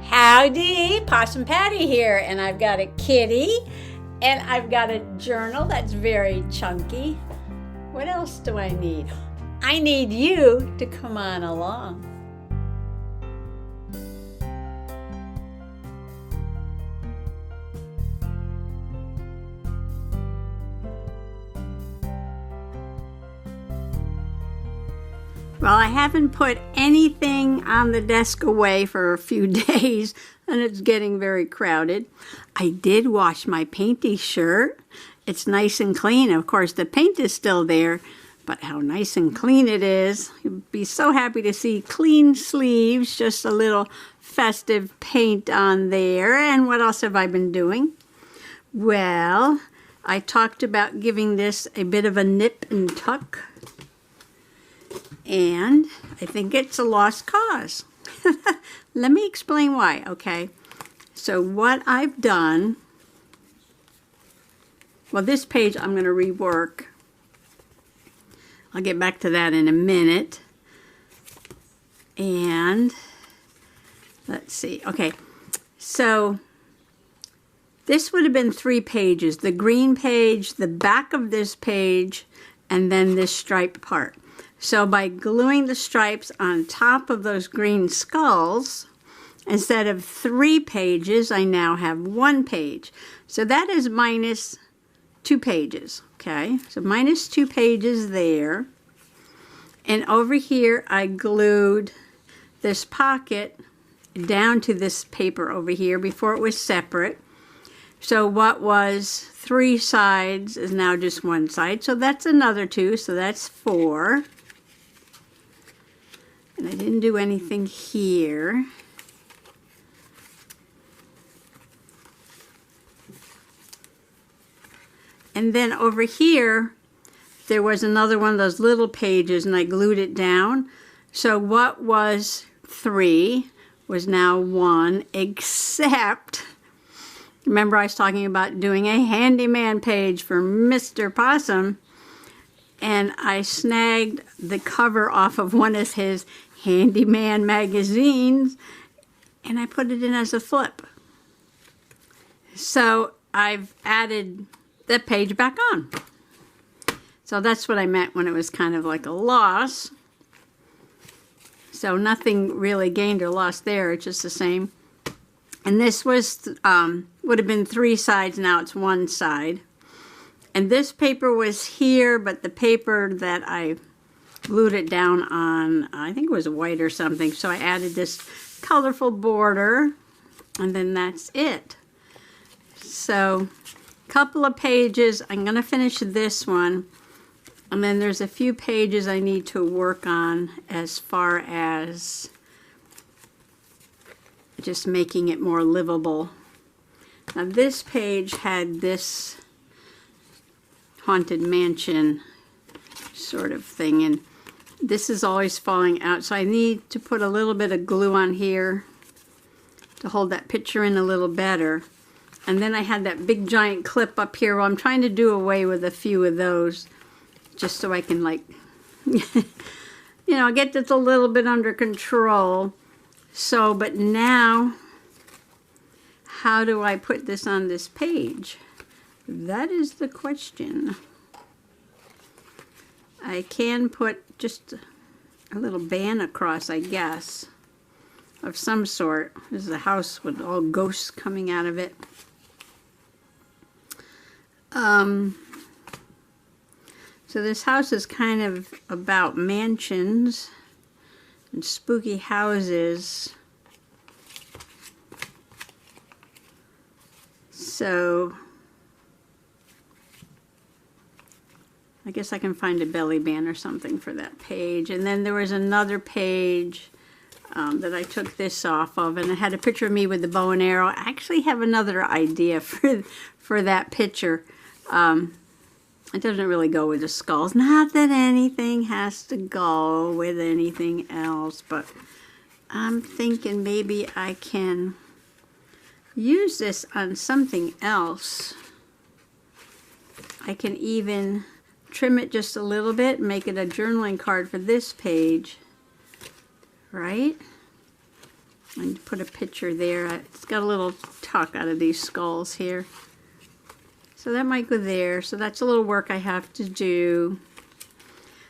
Howdy, Possum Patty here, and I've got a kitty, and I've got a journal that's very chunky. What else do I need? I need you to come on along. Well, I haven't put anything on the desk away for a few days, and it's getting very crowded. I did wash my painty shirt. It's nice and clean. Of course, the paint is still there, but how nice and clean it is. You'd be so happy to see clean sleeves, just a little festive paint on there. And what else have I been doing? Well, I talked about giving this a bit of a nip and tuck. And I think it's a lost cause. Let me explain why, okay? So what I've done, well, this page I'm going to rework. I'll get back to that in a minute. And let's see. Okay, so this would have been 3 pages. The green page, the back of this page, and then this stripe part. So by gluing the stripes on top of those green skulls, instead of 3 pages, I now have 1 page. So that is minus 2 pages, okay? So minus 2 pages there. And over here, I glued this pocket down to this paper over here before it was separate. So what was 3 sides is now just 1 side. So that's another 2, so that's 4. And I didn't do anything here. And then over here, there was another one of those little pages, and I glued it down. So what was 3 was now 1, except, remember I was talking about doing a Handyman page for Mr. Possum, and I snagged the cover off of one of his Handyman magazines, and I put it in as a flip. So I've added that page back on. So that's what I meant when it was kind of like a loss. So nothing really gained or lost there, it's just the same. And this was would have been 3 sides, now it's 1 side. And this paper was here, but the paper that I glued it down on, I think it was white or something, so I added this colorful border, and then that's it. So, couple of pages, I'm going to finish this one, and then there's a few pages I need to work on as far as just making it more livable. Now this page had this haunted mansion sort of thing, and this is always falling out, so I need to put a little bit of glue on here to hold that picture in a little better. And then I had that big giant clip up here. Well, I'm trying to do away with a few of those just so I can, like, you know, get this a little bit under control. So, but now, how do I put this on this page? That is the question. I can put just a little band across, I guess, of some sort. This is a house with all ghosts coming out of it. So this house is kind of about mansions and spooky houses. So I guess I can find a belly band or something for that page. And then there was another page that I took this off of, and it had a picture of me with the bow and arrow. I actually have another idea for that picture. It doesn't really go with the skulls. Not that anything has to go with anything else, but I'm thinking maybe I can use this on something else. I can even trim it just a little bit and make it a journaling card for this page, right? And put a picture there. It's got a little tuck out of these skulls here. So that might go there. So that's a little work I have to do.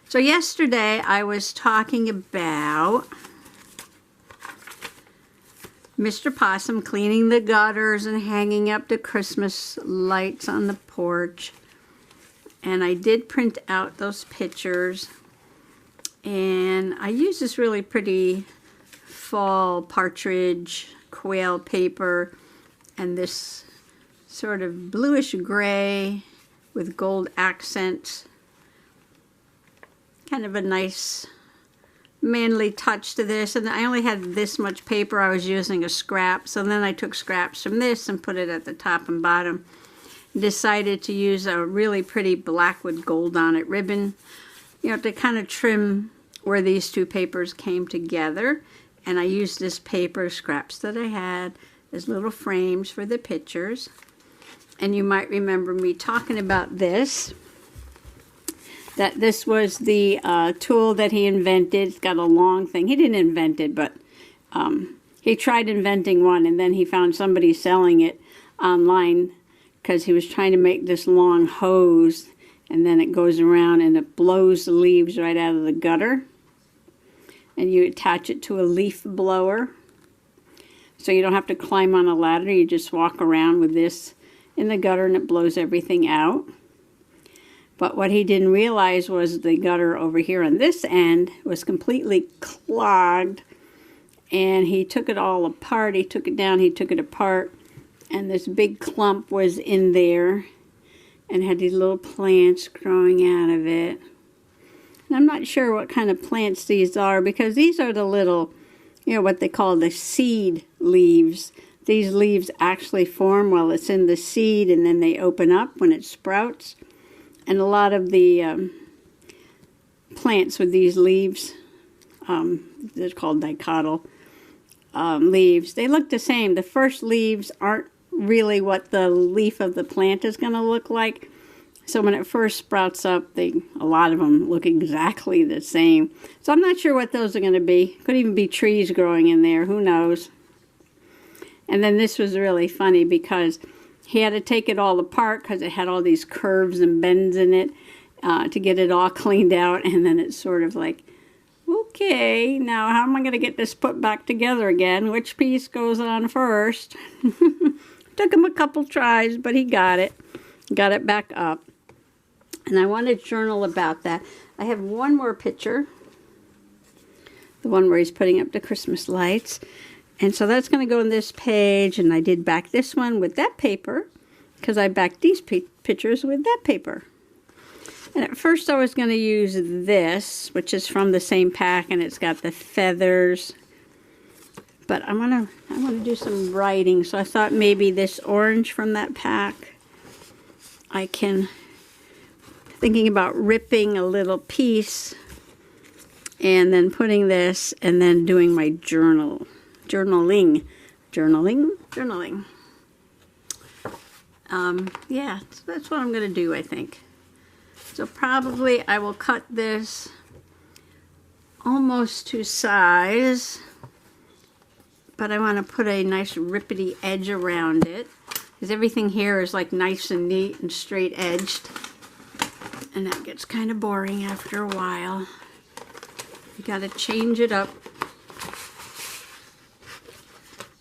So yesterday I was talking about Mr. Possum cleaning the gutters and hanging up the Christmas lights on the porch. And I did print out those pictures. And I used this really pretty fall partridge quail paper and this sort of bluish gray with gold accents. Kind of a nice manly touch to this. And I only had this much paper. I was using a scrap. So then I took scraps from this and put it at the top and bottom. Decided to use a really pretty black with gold on it ribbon, you know, to kind of trim where these two papers came together. And I used this paper scraps that I had as little frames for the pictures. And you might remember me talking about this, that this was the tool that he invented. It's got a long thing. He didn't invent it, but he tried inventing one, and then he found somebody selling it online because he was trying to make this long hose, and then it goes around and it blows the leaves right out of the gutter. And you attach it to a leaf blower. So you don't have to climb on a ladder. You just walk around with this in the gutter and it blows everything out. But what he didn't realize was the gutter over here on this end was completely clogged. And he took it all apart. He took it down, he took it apart. And this big clump was in there and had these little plants growing out of it. And I'm not sure what kind of plants these are, because these are the little, you know, what they call the seed leaves. These leaves actually form while it's in the seed, and then they open up when it sprouts. And a lot of the plants with these leaves, they're called dicotyl leaves. They look the same. The first leaves aren't really what the leaf of the plant is going to look like. So when it first sprouts up, a lot of them look exactly the same. So I'm not sure what those are going to be. Could even be trees growing in there. Who knows? And then this was really funny because he had to take it all apart because it had all these curves and bends in it to get it all cleaned out. And then it's sort of like, okay, now how am I going to get this put back together again? Which piece goes on first? Took him a couple tries, but he got it. Got it back up. And I want to journal about that. I have one more picture. The one where he's putting up the Christmas lights. And so that's going to go in this page. And I did back this one with that paper, because I backed these pictures with that paper. And at first I was going to use this, which is from the same pack, and it's got the feathers. But I want to do some writing, so I thought maybe this orange from that pack, I can, thinking about ripping a little piece and then putting this and then doing my journaling. Yeah, so that's what I'm going to do, I think. So probably I will cut this almost to size, but I want to put a nice rippety edge around it, because everything here is like nice and neat and straight edged, and that gets kind of boring after a while. You got to change it up.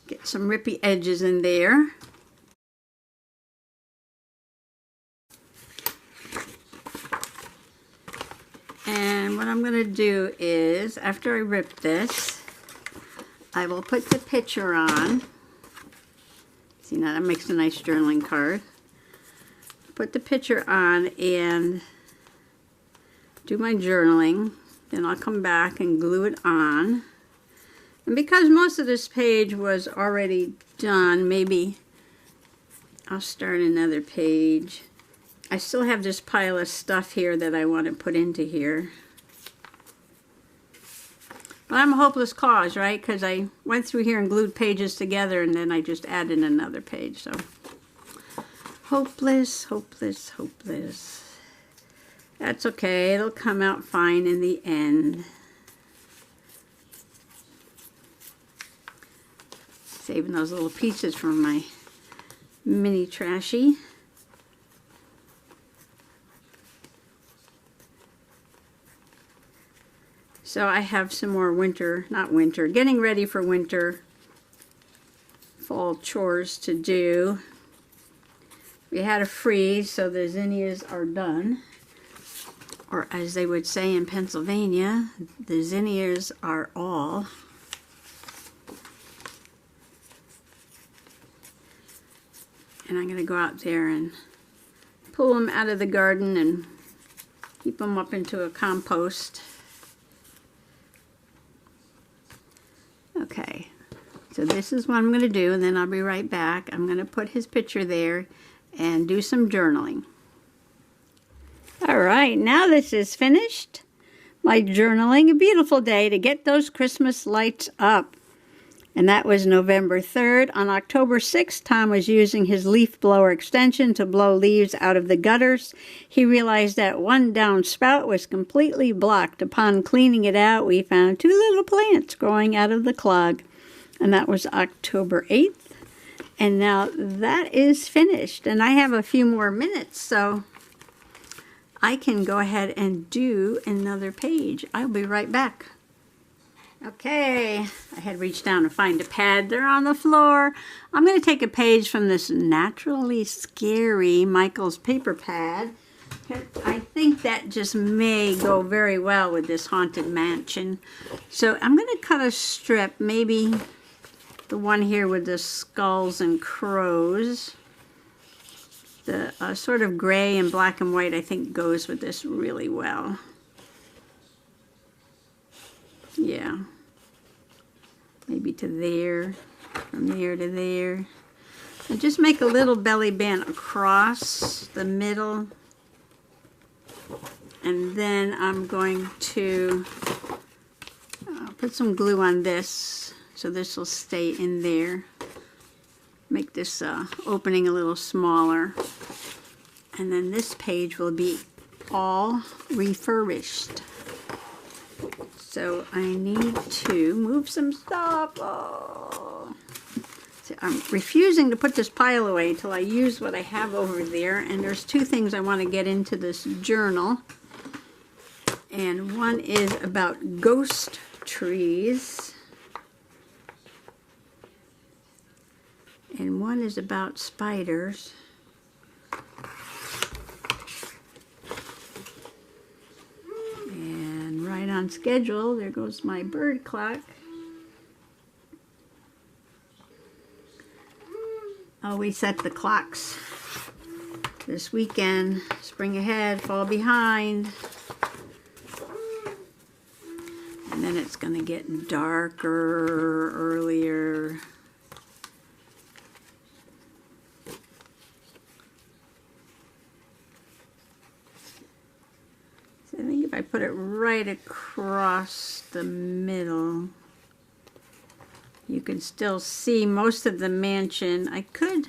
Get some rippy edges in there. And what I'm going to do is, after I rip this, I will put the picture on. See, now that makes a nice journaling card. Put the picture on and do my journaling. Then I'll come back and glue it on. And because most of this page was already done, maybe I'll start another page. I still have this pile of stuff here that I want to put into here. But I'm a hopeless cause, right? Because I went through here and glued pages together, and then I just added another page. So hopeless, hopeless, hopeless. That's okay. It'll come out fine in the end. Saving those little pieces from my mini trashy. So I have some more getting ready for winter, fall chores to do. We had a freeze, so the zinnias are done. Or as they would say in Pennsylvania, the zinnias are all. And I'm going to go out there and pull them out of the garden and keep them up into a compost. Okay, so this is what I'm going to do, and then I'll be right back. I'm going to put his picture there and do some journaling. All right, now this is finished. My journaling, a beautiful day to get those Christmas lights up. And that was November 3rd. On October 6th, Tom was using his leaf blower extension to blow leaves out of the gutters. He realized that one downspout was completely blocked. Upon cleaning it out, we found 2 little plants growing out of the clog. And that was October 8th. And now that is finished. And I have a few more minutes, so I can go ahead and do another page. I'll be right back. Okay, I had reached down to find a pad. They're on the floor. I'm going to take a page from this Naturally Scary Michael's paper pad. I think that just may go very well with this haunted mansion. So I'm going to cut a strip, maybe the one here with the skulls and crows. The sort of gray and black and white I think goes with this really well. Yeah, maybe to there, from there to there. And just make a little belly band across the middle. And then I'm going to put some glue on this, so this will stay in there. Make this opening a little smaller. And then this page will be all refurbished. So I need to move some stuff. Oh. So I'm refusing to put this pile away until I use what I have over there. And there's 2 things I want to get into this journal. And one is about ghost trees. And one is about spiders. Right on schedule. There goes my bird clock. Oh, we set the clocks this weekend. Spring ahead, fall behind. And then it's going to get darker earlier. I think if I put it right across the middle, you can still see most of the mansion. I could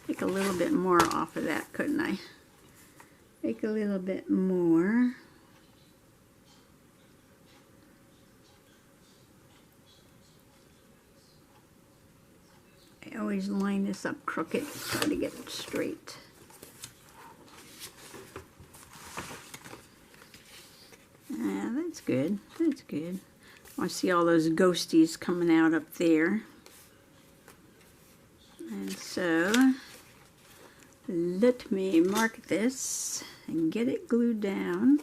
take a little bit more off of that, couldn't I? Take a little bit more. I always line this up crooked, try to get it straight. Yeah, that's good. That's good. I want to see all those ghosties coming out up there. And so, let me mark this and get it glued down.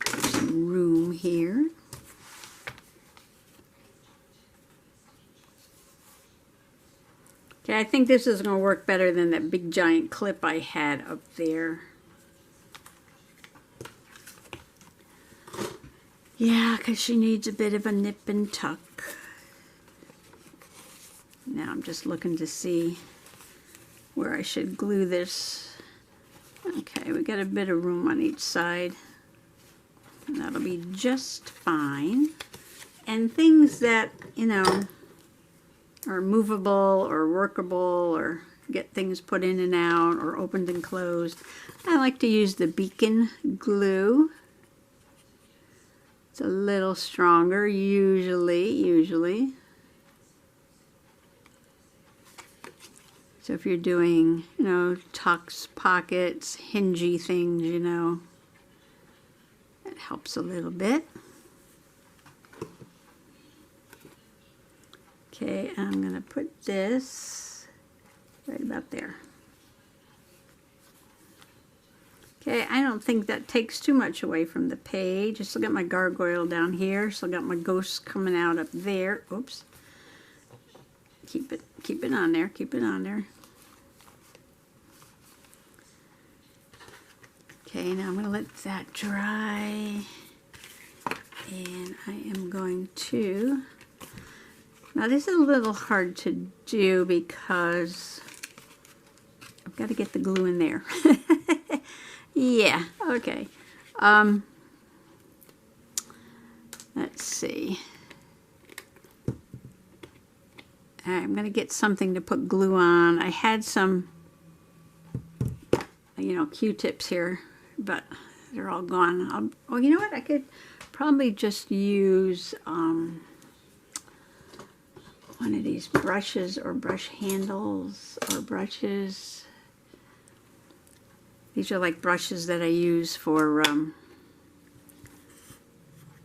There's some room here. Okay, I think this is going to work better than that big giant clip I had up there. Yeah, because she needs a bit of a nip and tuck. Now I'm just looking to see where I should glue this. Okay, we got a bit of room on each side. And that'll be just fine. And things that, you know, are movable or workable or get things put in and out or opened and closed. I like to use the Beacon glue. It's a little stronger usually. So if you're doing, you know, tucks, pockets, hingy things, you know, it helps a little bit. Okay, I'm going to put this right about there. Okay, I don't think that takes too much away from the page. I still got my gargoyle down here. Still got my ghosts coming out up there. Oops. Keep it on there. Keep it on there. Okay, now I'm going to let that dry. And I am going to... Now this is a little hard to do because I've got to get the glue in there. Yeah, okay. Let's see. All right, I'm going to get something to put glue on. I had some, you know, Q-tips here, but they're all gone. Oh, you know what? I could probably just use one of these brushes or brush handles or brushes. These are like brushes that I use for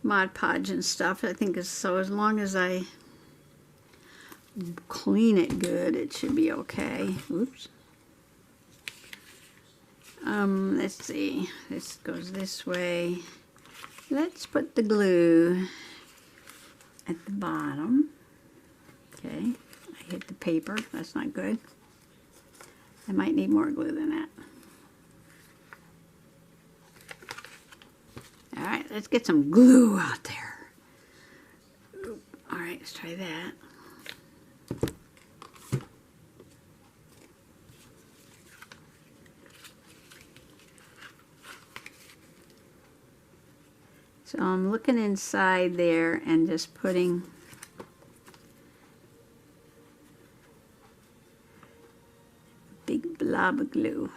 Mod Podge and stuff. I think so. As long as I clean it good, it should be okay. Oops. Let's see. This goes this way. Let's put the glue at the bottom. Okay. I hit the paper. That's not good. I might need more glue than that. All right, let's get some glue out there. All right, let's try that. So I'm looking inside there and just putting a big blob of glue.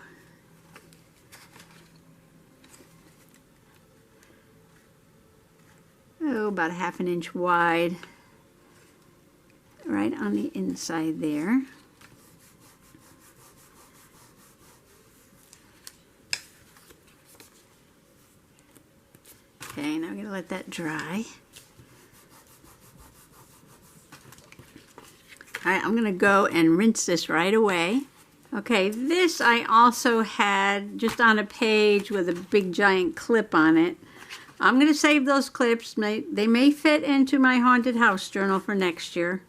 Oh, about 1/2 inch wide, right on the inside there. Okay, now I'm going to let that dry. All right, I'm going to go and rinse this right away. Okay, this I also had just on a page with a big giant clip on it. I'm going to save those clips. They may fit into my haunted house journal for next year.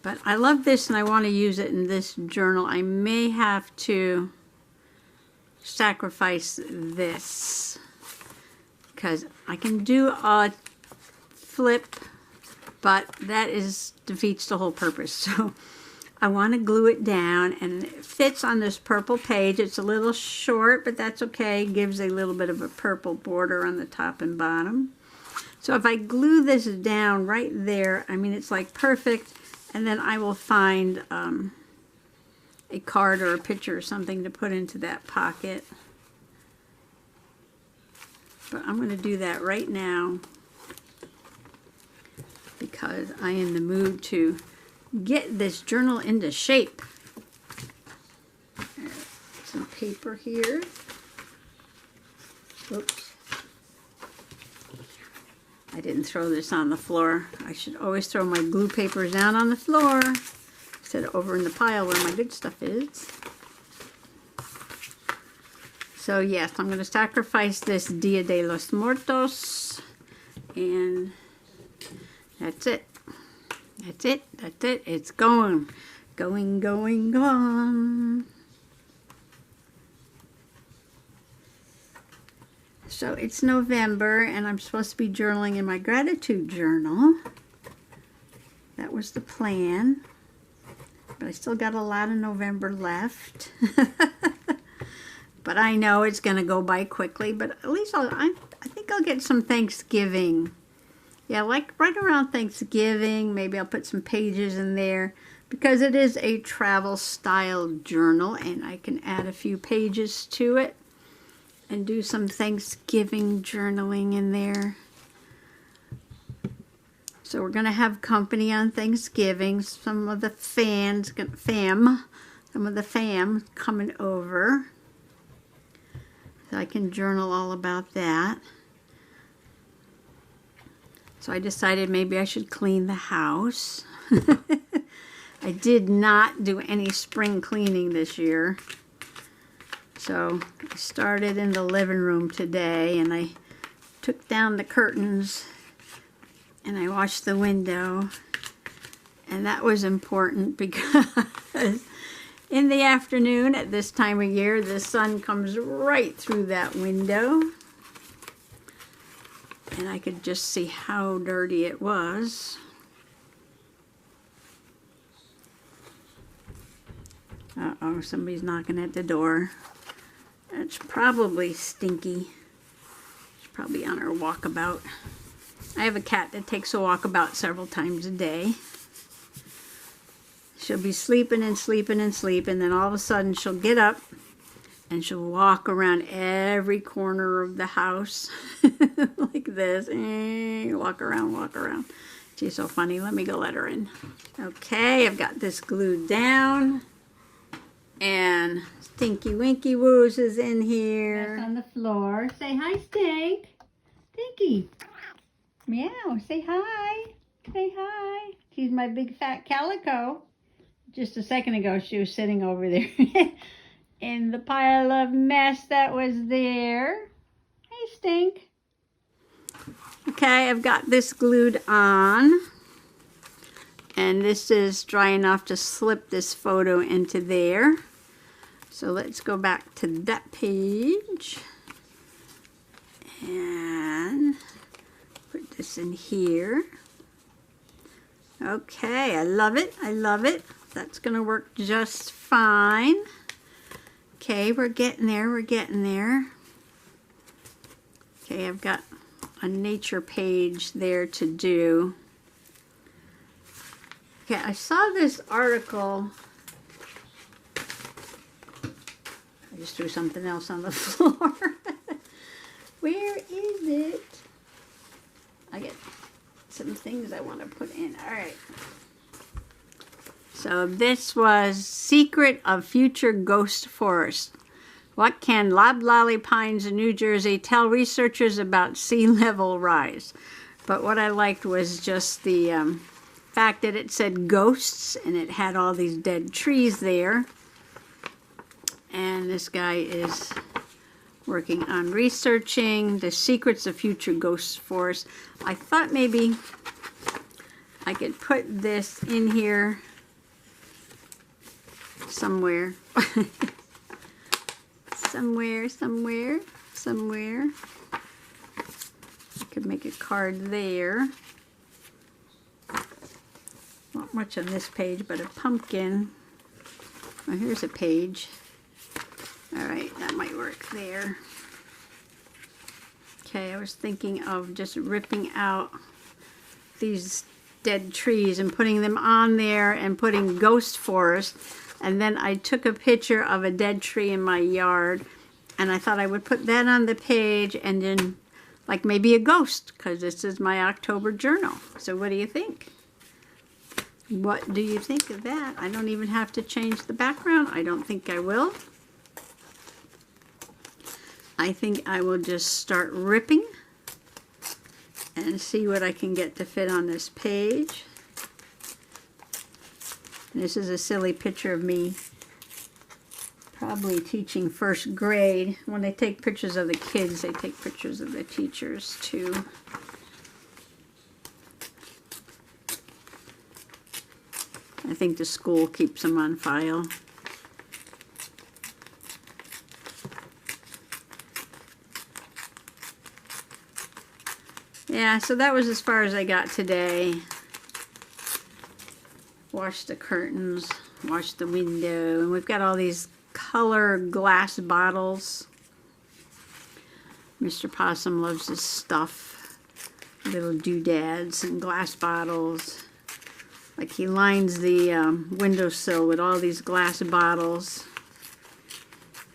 But I love this and I want to use it in this journal. I may have to sacrifice this because I can do a flip, but that defeats the whole purpose. So I want to glue it down, and it fits on this purple page. It's a little short, but that's okay. It gives a little bit of a purple border on the top and bottom. So if I glue this down right there, I mean, it's like perfect. And then I will find a card or a picture or something to put into that pocket. But I'm going to do that right now because I am in the mood to get this journal into shape. Some paper here. Oops. I didn't throw this on the floor. I should always throw my glue papers down on the floor instead of over in the pile where my good stuff is. So yes, I'm going to sacrifice this Dia de los Muertos, and that's it. That's it. That's it. It's going. Going, going, gone. So it's November, and I'm supposed to be journaling in my gratitude journal. That was the plan. But I still got a lot of November left. But I know it's going to go by quickly. But at least I think I'll get some Thanksgiving. Yeah, like right around Thanksgiving. Maybe I'll put some pages in there. because it is a travel style journal, and I can add a few pages to it and do some Thanksgiving journaling in there. So we're going to have company on Thanksgiving. Some of the fam coming over. So I can journal all about that. So I decided maybe I should clean the house. I did not do any spring cleaning this year. So I started in the living room today, and I took down the curtains and I washed the window. And that was important because in the afternoon at this time of year, the sun comes right through that window. And I could just see how dirty it was. Uh-oh, somebody's knocking at the door. It's probably Stinky. She's probably on her walkabout. I have a cat that takes a walkabout several times a day. She'll be sleeping and sleeping and sleeping, then all of a sudden she'll get up and she'll walk around every corner of the house like this. Walk around, walk around. She's so funny. Let me go let her in. Okay, I've got this glued down. And Stinky Winky Woos is in here. That's on the floor. Say hi, Stink. Stinky. Meow. Say hi. Say hi. She's my big fat calico. Just a second ago, she was sitting over there in the pile of mess that was there. Hey, Stink. Okay, I've got this glued on. And this is dry enough to slip this photo into there. So let's go back to that page. And put this in here. Okay, I love it. I love it. That's going to work just fine. Okay, we're getting there. We're getting there. Okay, I've got a nature page there to do. Okay, I saw this article. I just threw something else on the floor. Where is it? I get some things I want to put in. All right. So this was Secret of Future Ghost Forest. What can Loblolly Pines in New Jersey tell researchers about sea level rise? But what I liked was just the fact that it said ghosts, and it had all these dead trees there. And this guy is working on researching the secrets of future ghost forests. I thought maybe I could put this in here somewhere. somewhere. I could make a card there. Not much on this page, but a pumpkin. Oh, here's a page. All right, that might work there. Okay, I was thinking of just ripping out these dead trees and putting them on there and putting ghost forest. And then I took a picture of a dead tree in my yard, and I thought I would put that on the page and then like maybe a ghost, because this is my October journal. So what do you think? What do you think of that? I don't even have to change the background. I don't think I will. I think I will just start ripping and see what I can get to fit on this page. And this is a silly picture of me probably teaching first grade. When they take pictures of the kids, they take pictures of the teachers too. I think the school keeps them on file. Yeah, so that was as far as I got today. Washed the curtains, washed the window, and we've got all these color glass bottles. Mr. Possum loves this stuff. Little doodads and glass bottles. Like he lines the windowsill with all these glass bottles.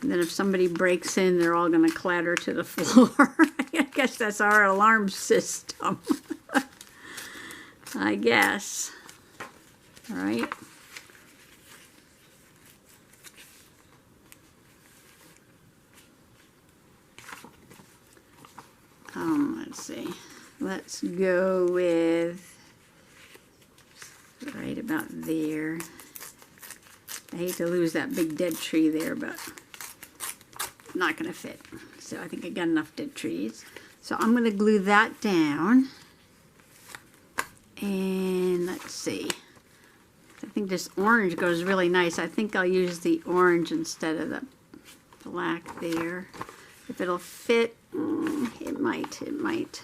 And then if somebody breaks in, they're all going to clatter to the floor. I guess that's our alarm system. I guess. All right. Let's see. Let's go with right about there. I hate to lose that big dead tree there, but not going to fit. So I think I got enough dead trees. So I'm going to glue that down. And let's see. I think this orange goes really nice. I think I'll use the orange instead of the black there. If it'll fit, it might.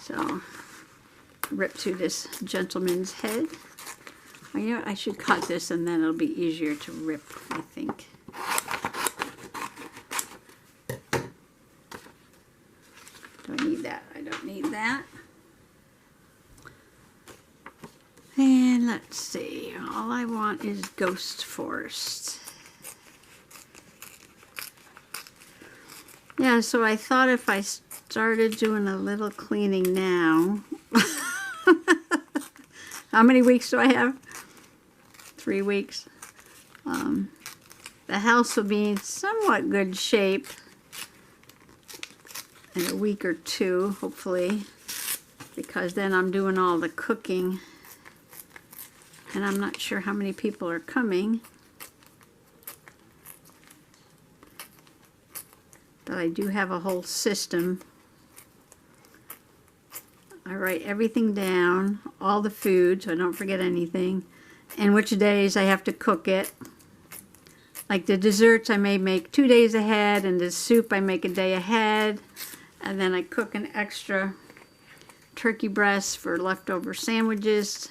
So, rip through this gentleman's head. Oh, you know what? I should cut this and then it'll be easier to rip, I think. Do I need that? I don't need that. And let's see. All I want is Ghost Forest. Yeah, so I thought if I started doing a little cleaning now. How many weeks do I have? 3 weeks. The house will be in somewhat good shape in a week or two, hopefully, because then I'm doing all the cooking. And I'm not sure how many people are coming. But I do have a whole system. I write everything down, all the food, so I don't forget anything, and which days I have to cook it. Like the desserts I may make 2 days ahead, and the soup I make a day ahead, and then I cook an extra turkey breast for leftover sandwiches,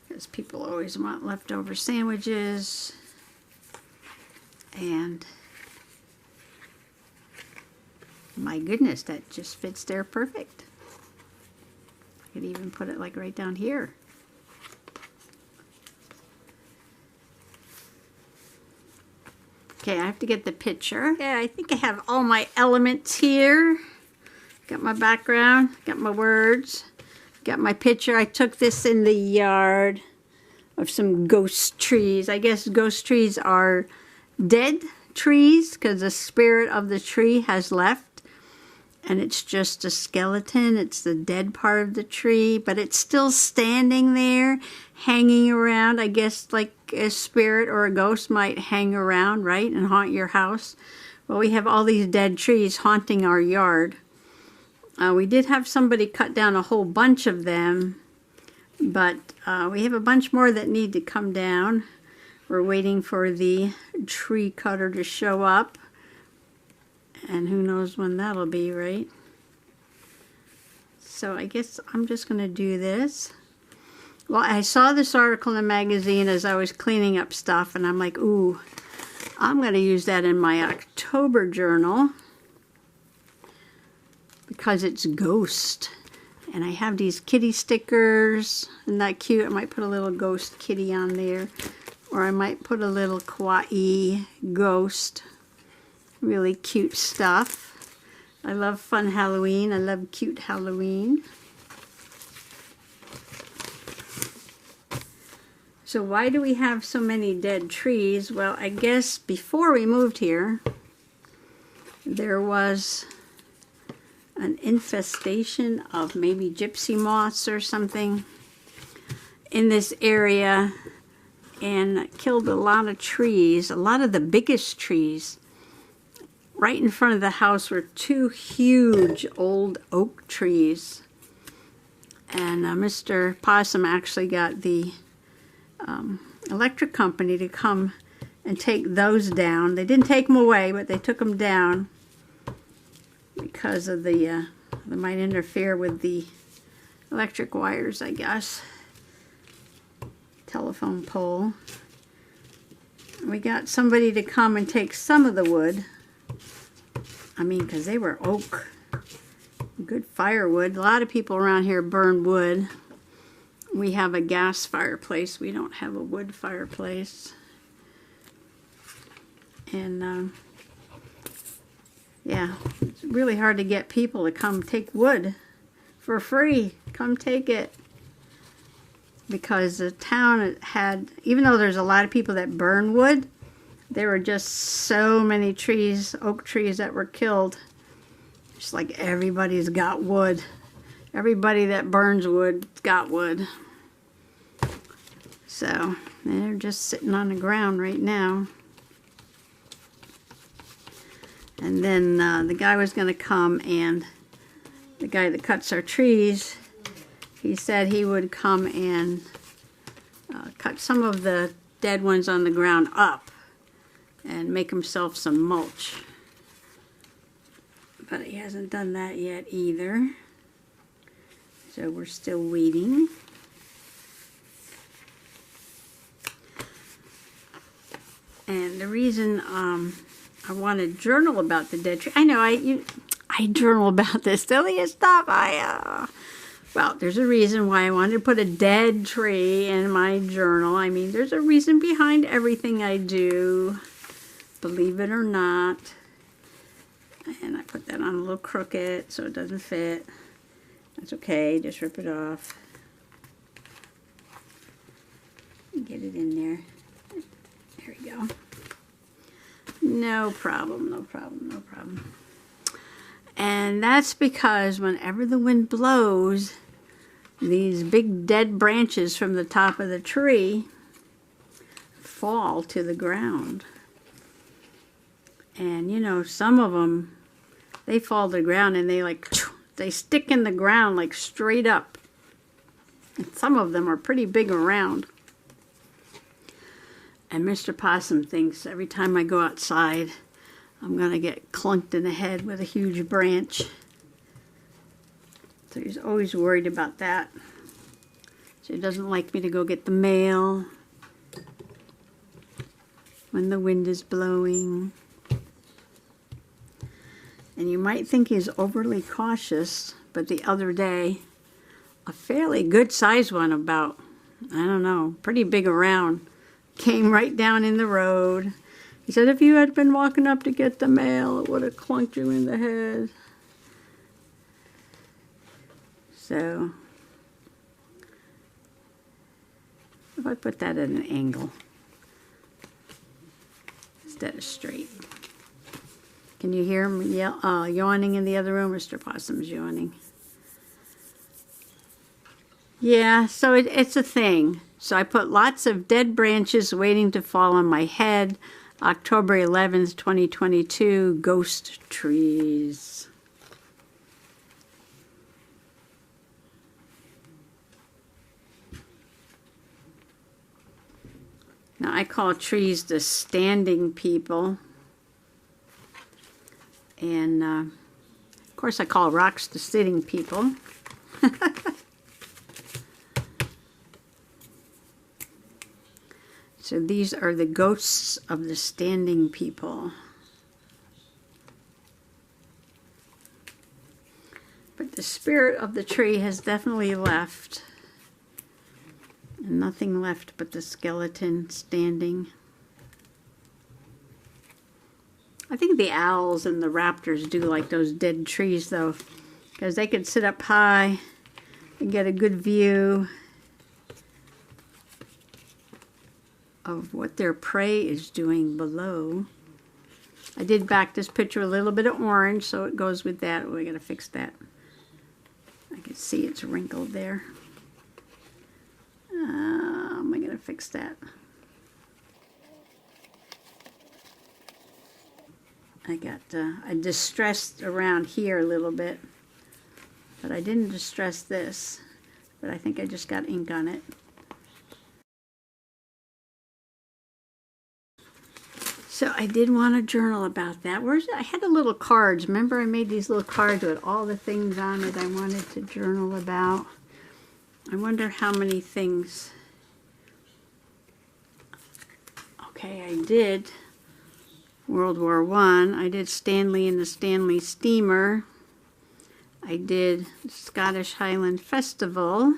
because people always want leftover sandwiches. And my goodness, that just fits there perfect. I could even put it like right down here. Okay, I have to get the picture. Yeah, I think I have all my elements here. Got my background, got my words, got my picture. I took this in the yard of some ghost trees. I guess ghost trees are dead trees because the spirit of the tree has left. And it's just a skeleton. It's the dead part of the tree, but it's still standing there, hanging around. I guess like a spirit or a ghost might hang around, right, and haunt your house. Well, we have all these dead trees haunting our yard. We did have somebody cut down a whole bunch of them, but we have a bunch more that need to come down. We're waiting for the tree cutter to show up. And who knows when that'll be, right? So I guess I'm just going to do this. Well, I saw this article in the magazine as I was cleaning up stuff, and I'm like, ooh, I'm going to use that in my October journal because it's ghost. And I have these kitty stickers. Isn't that cute? I might put a little ghost kitty on there. Or I might put a little kawaii ghost. Really cute stuff. I love fun Halloween. I love cute Halloween. So why do we have so many dead trees? Well, I guess before we moved here, there was an infestation of maybe gypsy moths or something in this area and killed a lot of trees, a lot of the biggest trees. Right in front of the house were 2 huge old oak trees. And Mr. Possum actually got the electric company to come and take those down. They didn't take them away, but they took them down because of the, they might interfere with the electric wires, I guess. Telephone pole. We got somebody to come and take some of the wood. I mean, because they were oak. Good firewood. A lot of people around here burn wood. we have a gas fireplace. We don't have a wood fireplace. And yeah, it's really hard to get people to come take wood for free. Come take it. Because the town had, even though there's a lot of people that burn wood, there were just so many trees, oak trees, that were killed. It's like everybody's got wood. Everybody that burns wood got wood. So they're just sitting on the ground right now. And then the guy was going to come, and the guy that cuts our trees, he said he would come and cut some of the dead ones on the ground up and make himself some mulch. But he hasn't done that yet either. So we're still waiting. And the reason I want to journal about the dead tree, I know I journal about this silliest stuff. Well, there's a reason why I wanted to put a dead tree in my journal. I mean, there's a reason behind everything I do, believe it or not. And I put that on a little crooked so it doesn't fit. That's okay, just rip it off. Get it in there. There we go. No problem, no problem, no problem. And that's because whenever the wind blows, these big dead branches from the top of the tree fall to the ground. And you know, some of them, they fall to the ground and they stick in the ground like straight up. And some of them are pretty big around. And Mr. Possum thinks every time I go outside, I'm going to get clunked in the head with a huge branch. So he's always worried about that. So he doesn't like me to go get the mail when the wind is blowing. And you might think he's overly cautious, but the other day, a fairly good sized one, about, I don't know, pretty big around, came right down in the road. He said if you had been walking up to get the mail, it would have clunked you in the head. So, if I put that at an angle instead of straight. Can you hear him yawning in the other room? Mr. Possum's yawning. Yeah, so it's a thing. So I put lots of dead branches waiting to fall on my head. October 11th, 2022, ghost trees. Now I call trees the standing people. And of course I call rocks the sitting people. So these are the ghosts of the standing people. But the spirit of the tree has definitely left. And nothing left but the skeleton standing. I think the owls and the raptors do like those dead trees though, because they can sit up high and get a good view of what their prey is doing below. I did back this picture a little bit of orange, so it goes with that. We gotta fix that. I can see it's wrinkled there. I gotta fix that. I distressed around here a little bit, but I didn't distress this, but I think I just got ink on it. So I did want to journal about that. I had the little cards. Remember I made these little cards with all the things on it I wanted to journal about. I wonder how many things. Okay, I did World War I did Stanley and the Stanley Steamer. I did Scottish Highland Festival.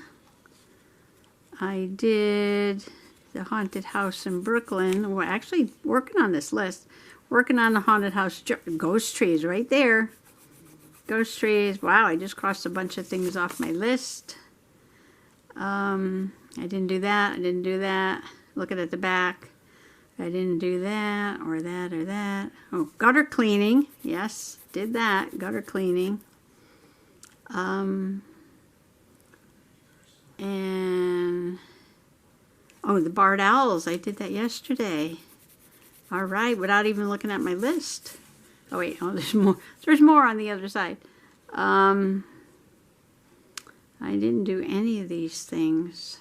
I did the haunted house in Brooklyn. We're actually working on this list. Working on the haunted house. Ghost trees right there. Ghost trees. Wow, I just crossed a bunch of things off my list. I didn't do that. I didn't do that. Looking at the back. I didn't do that or that or that. Oh, gutter cleaning. Yes, did that. Gutter cleaning. And oh, the barred owls. I did that yesterday. All right, without even looking at my list. Oh wait, oh, there's more. There's more on the other side. I didn't do any of these things.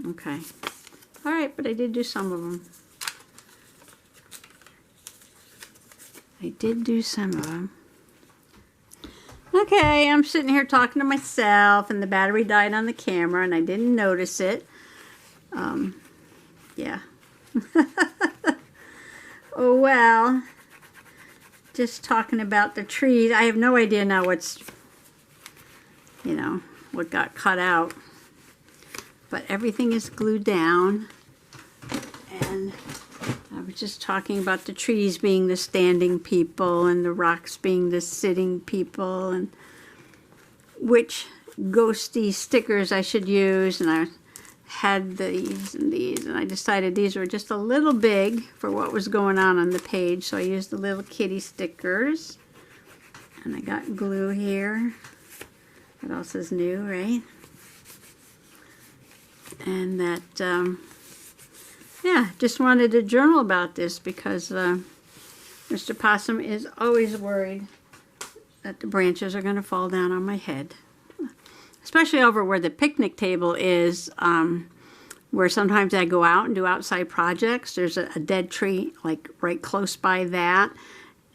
Okay. All right, but I did do some of them. I did do some of them. Okay, I'm sitting here talking to myself, and the battery died on the camera, and I didn't notice it. Yeah. Oh, well. Just talking about the trees. I have no idea now what's, you know, what got cut out. But everything is glued down. And I was just talking about the trees being the standing people and the rocks being the sitting people and which ghosty stickers I should use. And I had these and these, and I decided these were just a little big for what was going on the page. So I used the little kitty stickers. And I got glue here. What else is new, right? And that, yeah, just wanted to journal about this because Mr. Possum is always worried that the branches are going to fall down on my head. Especially over where the picnic table is, where sometimes I go out and do outside projects. There's a dead tree, like right close by that.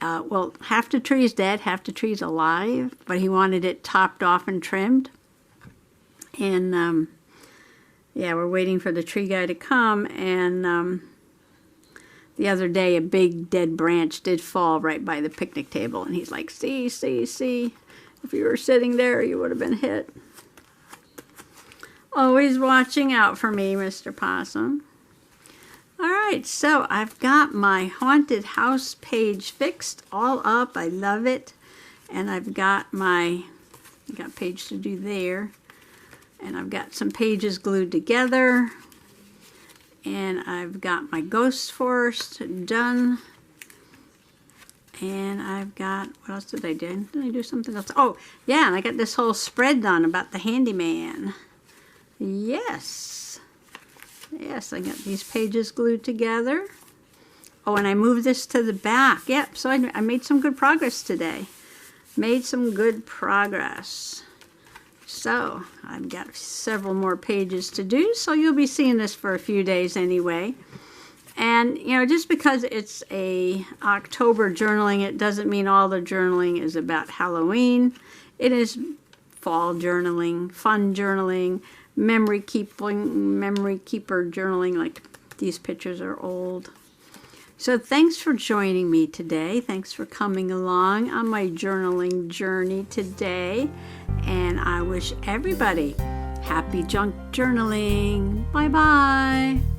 Well, half the tree's dead, half the tree's alive, but he wanted it topped off and trimmed. And yeah, we're waiting for the tree guy to come, and the other day a big dead branch did fall right by the picnic table, and he's like, see, if you were sitting there, you would have been hit. Always watching out for me, Mr. Possum. All right, so I've got my haunted house page fixed all up. I love it. And I've got page to do there. And I've got some pages glued together. And I've got my Ghost Forest done. And I've got, what else did I do? Did I do something else? Oh, yeah, and I got this whole spread done about the Handyman. Yes. Yes, I got these pages glued together. Oh, and I moved this to the back. Yep, so I made some good progress today. Made some good progress. So, I've got several more pages to do, so you'll be seeing this for a few days anyway. And, you know, just because it's a October journaling, it doesn't mean all the journaling is about Halloween. It is fall journaling, fun journaling, memory keeper journaling, like these pictures are old. So thanks for joining me today. Thanks for coming along on my journaling journey today. And I wish everybody happy junk journaling. Bye-bye.